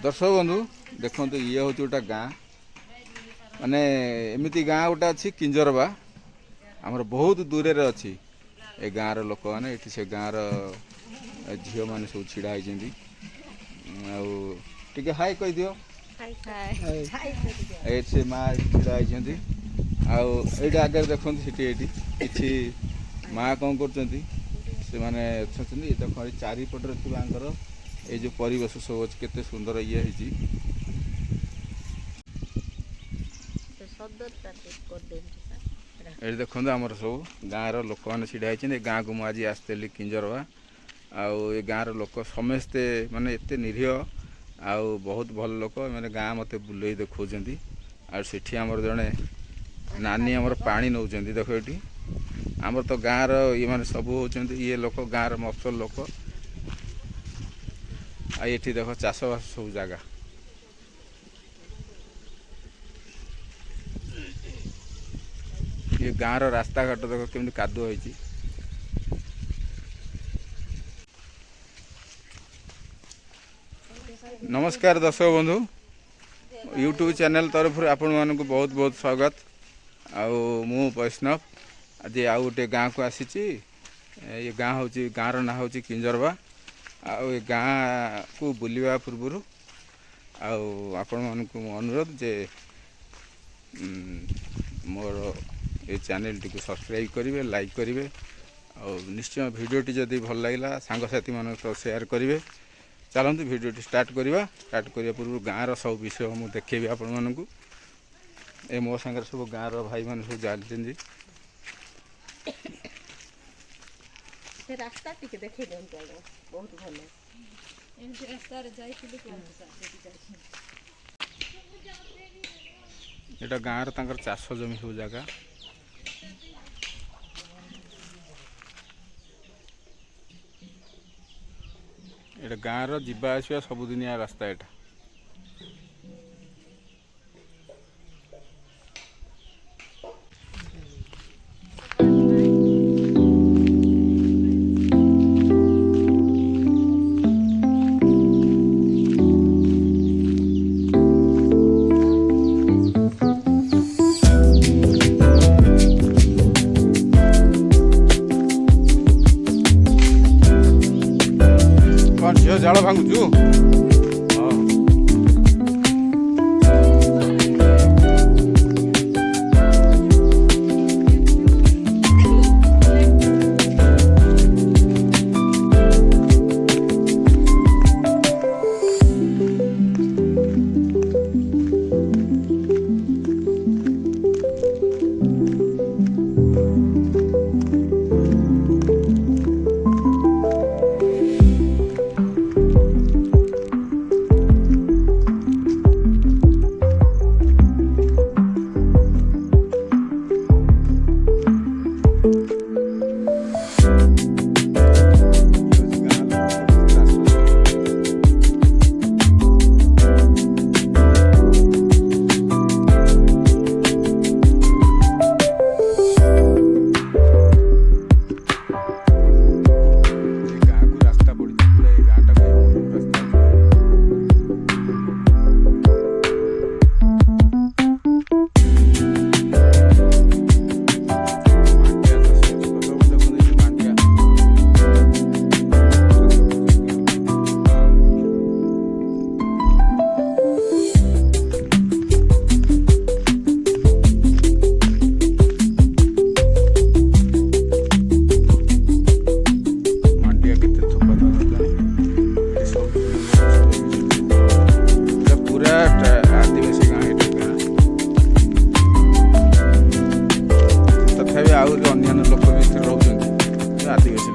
दर्शक बंधु देखो ये हूँ गोटे गाँ माने एमती गाँ गोटे अच्छी किंजरबा आमर बहुत दूर रे अच्छी ए गाँव लोक मैंने ये से गाँव झील मैंने सब छिड़ा होती टे हाई कह दियो से माँ छिड़ा होती आईटा आगे देखते कि माँ कौन कर चारिपटर थी ये जो परिवेश सब अच्छे केते सुंदर ये देखो आमर सब गाँव लोक मैंने छिड़ा होती गाँ को मुझे आसती किंजरवा आए गाँव लोक समस्ते माने एत निरीह आउ बहुत भल लोक मैंने गाँ मत बुले देखा आठी आमर जड़े नानी आमर पानी नौ देख ये आमर तो गाँव ये मैंने सब होती ये लोक गाँव मफसल लोक ये देख चाषबास सब जगह ये गाँव रास्ता घाट देख केमती कादुआ होती नमस्कार दर्शक बंधु यूट्यूब चैनल तरफ आपण मानक बहुत बहुत स्वागत मु वैष्णव आज आउ गोटे गाँ को आसी ये गाँ हूँ गाँव ना हूँ किंजरबा ये गाँ को बुलवा पूर्वर आपण मानक अनुरोध जे मोर ये चैनल टी सब्सक्राइब करेंगे लाइक करेंगे निश्चय भिडियोटी जदि भल लगे सांगसाथी मान तो शेयर करेंगे चलते भिडियोटी स्टार्ट करवा पूर्व गाँव सब विषय मुझे देखेबी आपण मानक ए मो सागर सब गाँव भाई मान सब जाती रास्ता टिके देखे बहुत भल यहाँ गाँव चाष जमी सब जगह ये गाँव रवा आसवा सबुदिनिया रास्ता यहाँ झील जाल भांगुचु अन्य लोक भी रोच आदिवासी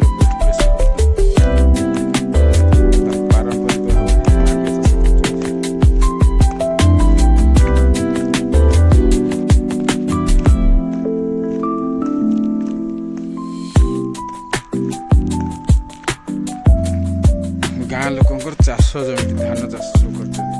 लोक पारंपरिक गाँ लोक चाष जमी धान चाष सब कर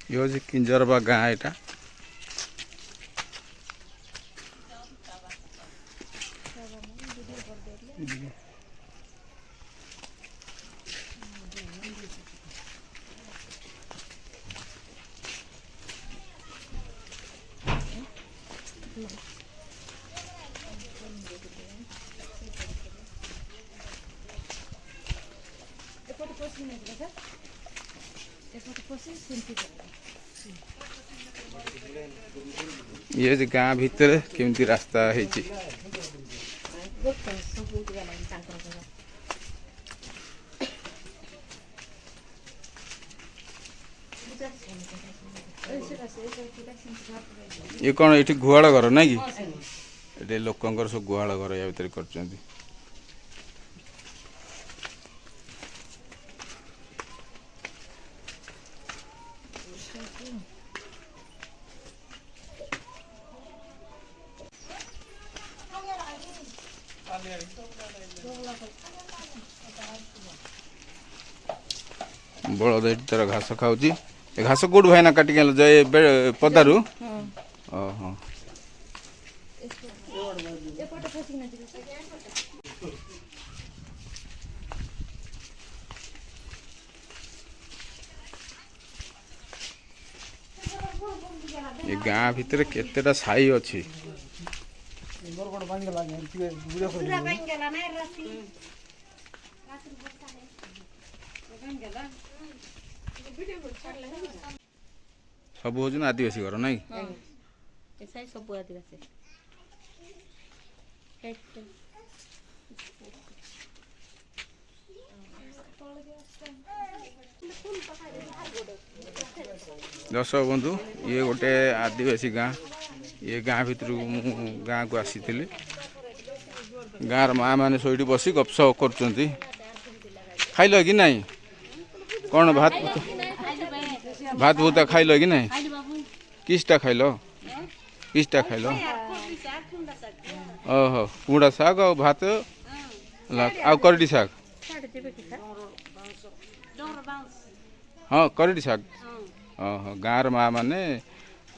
ये हूँ किंजरवा गाँ यहाँ ये जे गाँ भितर केमती रास्ता है ये कौन ये गुहाल घर ना कि ये लोकंर सब गुहाल घर या भीतर कर बलद तार घास खाऊँ घास कौट भाई ना काटिक जाए पदारू ओहो ये गाँ भितर केतेटा साई अच्छी सब हूँ आदिवासी घर ना सब आदिवासी दर्शक बंधु ये गोटे आदिवासी गाँ ये गाँ भितर गाँ को आसी गाँव माँ मैंने सब बस गपसप कर खाइल कि नहीं कौन भात भात भूता खाइल कि नहीं किसटा खाइल किसटा खाइल ओहो कुड़ा शाग और भात आ करडी शाग हाँ करडी शाग ओहो गाँव माँ मैंने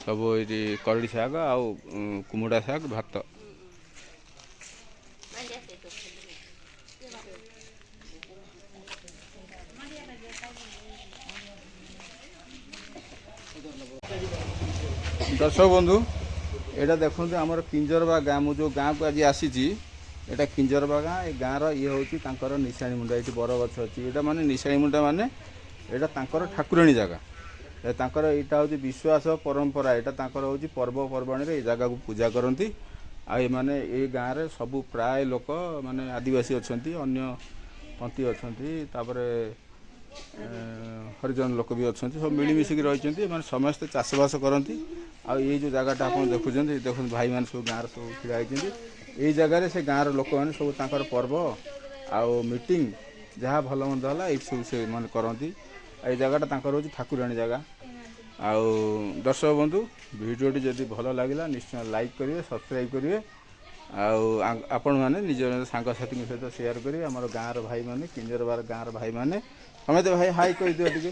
सब ये करडी शाग आउ कुमुड़ा शाग भात दर्शक बंधु एटा देखो आमर किंजरवा गाँ मु जो गाँ को आज आसी एटा किंजरवा गाँ ये गाँव ये हूँ निशाणी मुंडा ये बर गछ अच्छी यहाँ माने निशाणी मुंडा माने यहाँ ठाकुराणी जगह यहाँ हूँ विश्वास परंपरा यहाँ हूँ पर्वपर्वाणी ये जगह को पूजा करती आने ये गाँव में सबू प्राय लोक माने आदिवासी अच्छा अन्य पंथी अच्छा हरिजन लोक भी अच्छा सब मिलमिशिक रही समस्ते चाषबास करती ये जो जगहटा आप देखुं देखो भाई मैंने सब गाँव सब ठिया ये जगार से गाँव लोक मैंने सब पर्व आउ मीटिंग जहाँ भल मंद है ये सब से मैंने करती ये जगहटा हूँ ठाकुराणी जगह आउ दर्शक बंधु वीडियोटी जदि भल लगे निश्चय लाइक करेंगे सब्सक्राइब करेंगे आपण मैंने निज सांगसाथी सहित शेयर करेंगे आम गाँव भाई मैंने किंजरवार गाँव भाई मैंने हमें तो भाई हाई कह दियो टे